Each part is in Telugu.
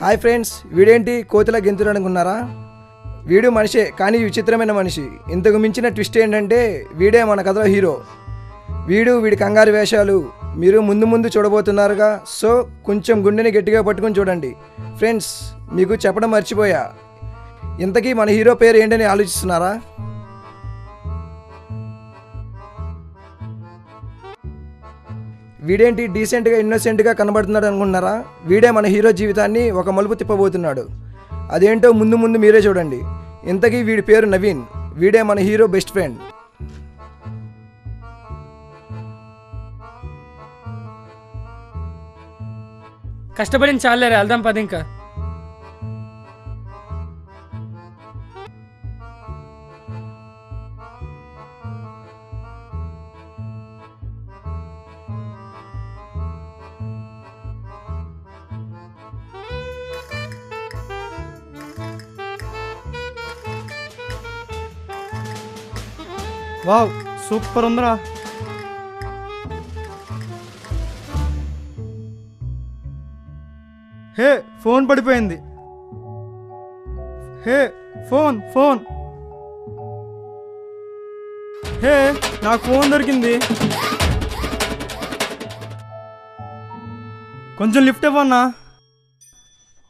హాయ్ ఫ్రెండ్స్, వీడేంటి కోతిలా గెంతులనుకున్నారా? వీడు మనిషే, కానీ విచిత్రమైన మనిషి. ఇంతకు మించిన ట్విస్ట్ ఏంటంటే వీడే మన కథలో హీరో. వీడి కంగారు వేషాలు మీరు ముందు ముందు చూడబోతున్నారుగా. సో కొంచెం గుండెని గట్టిగా పట్టుకుని చూడండి. ఫ్రెండ్స్, మీకు చెప్పడం మర్చిపోయా, ఇంతకీ మన హీరో పేరు ఏంటని ఆలోచిస్తున్నారా? వీడేంటి డీసెంట్గా ఇన్నోసెంట్గా కనబడుతున్నాడు అనుకుంటున్నారా? వీడే మన హీరో జీవితాన్ని ఒక మలుపు తిప్పబోతున్నాడు. అదేంటో ముందు ముందు మీరే చూడండి. ఇంతకీ వీడి పేరు నవీన్. వీడే మన హీరో బెస్ట్ ఫ్రెండ్. కష్టపడిన చాలేరా, వెళ్దాం పది. ఇంకా వావ్, సూపర్ ఉందిరా. హే, ఫోన్ పడిపోయింది. హే, ఫోన్ ఫోన్ హే, నాకు ఫోన్ దొరికింది. కొంచెం లిఫ్ట్ ఇవ్వన్నా,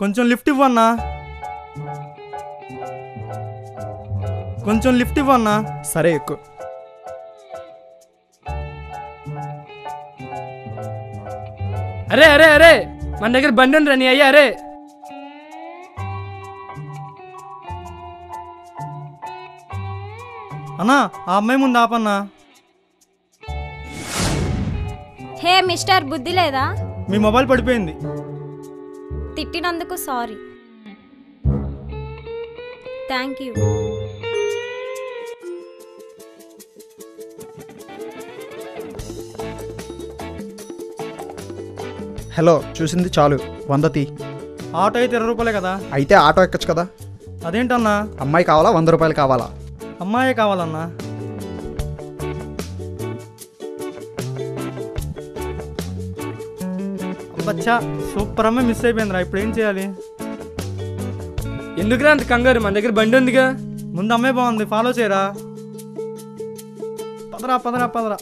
కొంచెం లిఫ్ట్ ఇవ్వన్నా, కొంచెం లిఫ్ట్ ఇవ్వన్నా. సరే, ఎక్కువ. అరే అరే అరే, మన దగ్గర బండి ఉందిరా నీ అయ్యా. అరే అన్నా, ఆ అమ్మాయి ముందు ఆపన్నా. హే మిస్టర్, బుద్ధి లేదా? మీ మొబైల్ పడిపోయింది. తిట్టినందుకు సారీ. Thank you. హలో, చూసింది చాలు, 100 తీ. ఆటో అయితే 20 రూపాయలే కదా. అయితే ఆటో ఎక్కచ్చు కదా. అదేంటన్నా? అమ్మాయి కావాలా, 100 రూపాయలు కావాలా? అమ్మాయే కావాలన్నా. అబ్బచ్చా, సూపర్ అమ్మాయి మిస్ అయిపోయిందిరా. ఇప్పుడు ఏం చేయాలి? ఎందుకురా అంత కంగారు, మన దగ్గర బండి ఉందిగా. ముందు అమ్మాయి బాగుంది, ఫాలో చేయరా. పదరా పదరా పదరా.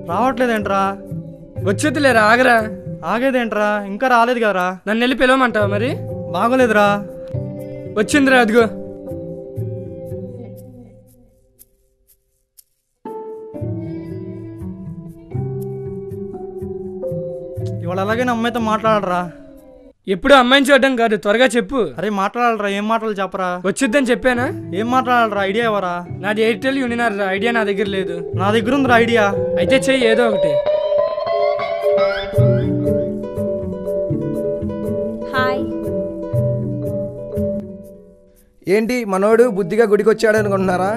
రావట్లేదేంట్రా? వచ్చేదిలేరా, ఆగరా. ఆగేదేంట్రా? ఇంకా రాలేదు కదరా. నన్ను వెళ్ళి పిలవమంటావా మరి? బాగోలేదురా. వచ్చిందిరా, అదిగో. ఇవాళ అలాగే అమ్మాయితో మాట్లాడరా. ఎప్పుడు అమ్మాయిని చూడడం కాదు, త్వరగా చెప్పు. అరే మాట్లాడాలరా, ఏం మాటలు చెప్పరా. వచ్చిద్దని చెప్పానా? ఏం మాట్లాడాలరా, ఐడియా ఎవరా? నాది ఎయిర్టెల్ యూనినార్ రా, ఐడియా నా దగ్గర లేదు. నా దగ్గర ఉందిరా ఐడియా. అయితే చెయ్యి ఏదో ఒకటి. హాయ్. ఏంటి మనోడు బుద్ధిగా గుడికి వచ్చాడు అనుకుంటున్నారా?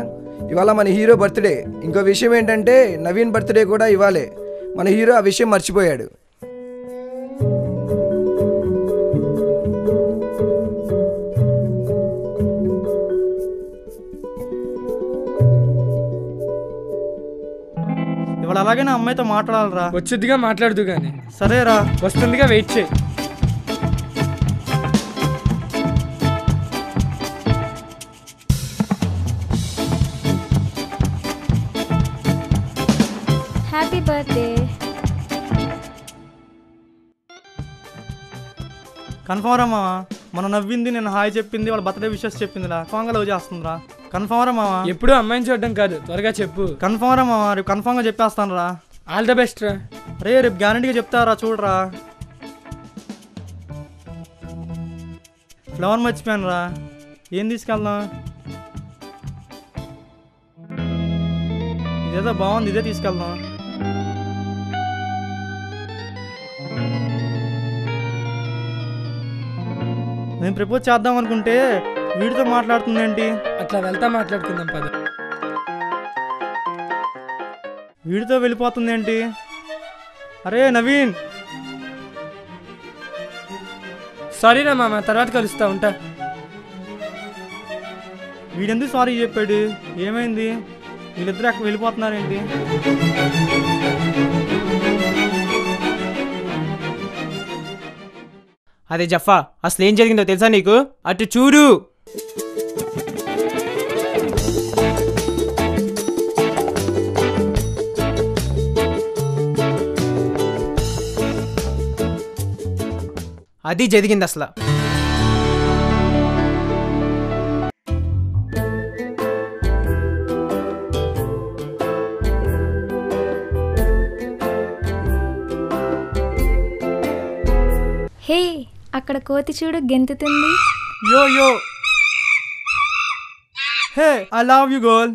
ఇవాళ మన హీరో బర్త్డే. ఇంకో విషయం ఏంటంటే నవీన్ బర్త్డే కూడా ఇవాళే. మన హీరో ఆ విషయం మర్చిపోయాడు. ఇవాళ అలాగే నా అమ్మాయితో మాట్లాడాలరా. వచ్చిద్దిగా మాట్లాడుతూ గాని. సరేరా, వస్తుందిగా, వెయిట్ చేయి. Happy birthday. కన్ఫర్మ్ రా మావా. మనం నవ్వింది, నేను హాయ్ చెప్పింది, వాళ్ళ బర్త్డే విషెస్ చెప్పిందిరా. కాంగా లవ్ చేస్తుందిరా. కన్ఫర్మ్ రా మావా. ఎప్పుడు అమ్మాయిని చూడడం కాదు, త్వరగా చెప్పు. కన్ఫర్మ్ రా మావా, రేపు కన్ఫర్మ్గా చెప్పేస్తాను రా. ఆల్ ద బెస్ట్ రా. రే, రేపు గ్యారంటీగా చెప్తారా, చూడరా. ఫ్లవర్ మర్చిపోయాను రా. ఏం తీసుకెళ్దాం? ఇదేదో బాగుంది, ఇదే తీసుకెళ్దాం. నేను ప్రపోజ్ చేద్దాం అనుకుంటే వీడితో మాట్లాడుతుందేంటి? అట్లా వెళ్తా మాట్లాడుకుందాం పద. వీడితో వెళ్ళిపోతుంది ఏంటి? అరే నవీన్, సారీ రా మామ, తర్వాత కలుస్తా, ఉంటా. వీడెందుకు సారీ చెప్పాడు? ఏమైంది? వీళ్ళిద్దరు అక్కడ వెళ్ళిపోతున్నారేంటి? అదే జఫా, అసలు ఏం జరిగిందో తెలుసా నీకు? అటు చూడు. అది జరిగింది అసలు. హే, అక్కడ కోతి చూడు గెంతుతుంది. యో యో, hey I love you girl.